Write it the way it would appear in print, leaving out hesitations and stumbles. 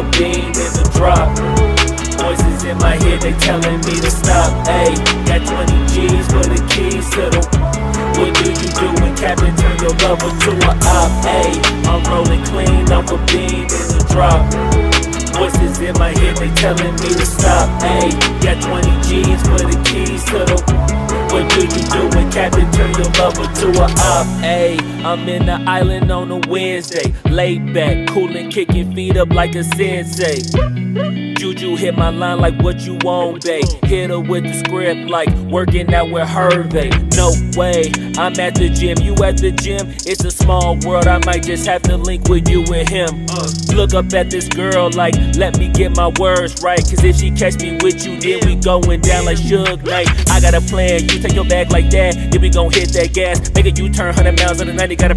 a bean in the drop. Voices in my head, they telling me to stop. Ayy, got 20 G's for the keys to the. What do you do when Captain turn your lover to a op? Ayy, I'm rolling clean off a bean in the drop. Voices in my head, they telling me to stop. Ayy, got 20 G's for the keys to the. What do you do when Captain turn your lover to a op? Ayy, I'm in the island on a Wednesday, laid back, coolin', kicking feet up like a sensei. Juju hit my line like what you want, babe. Hit her with the script like working out with Hervey. No way, I'm at the gym, you at the gym. It's a small world, I might just have to link with you and him. Look up at this girl like, let me get my words right. Cause if she catch me with you, then we going down like Suge Knight. I got a plan, you take your bag like that, then we gon' hit that gas. Make a U-turn 100 miles on the 90, got a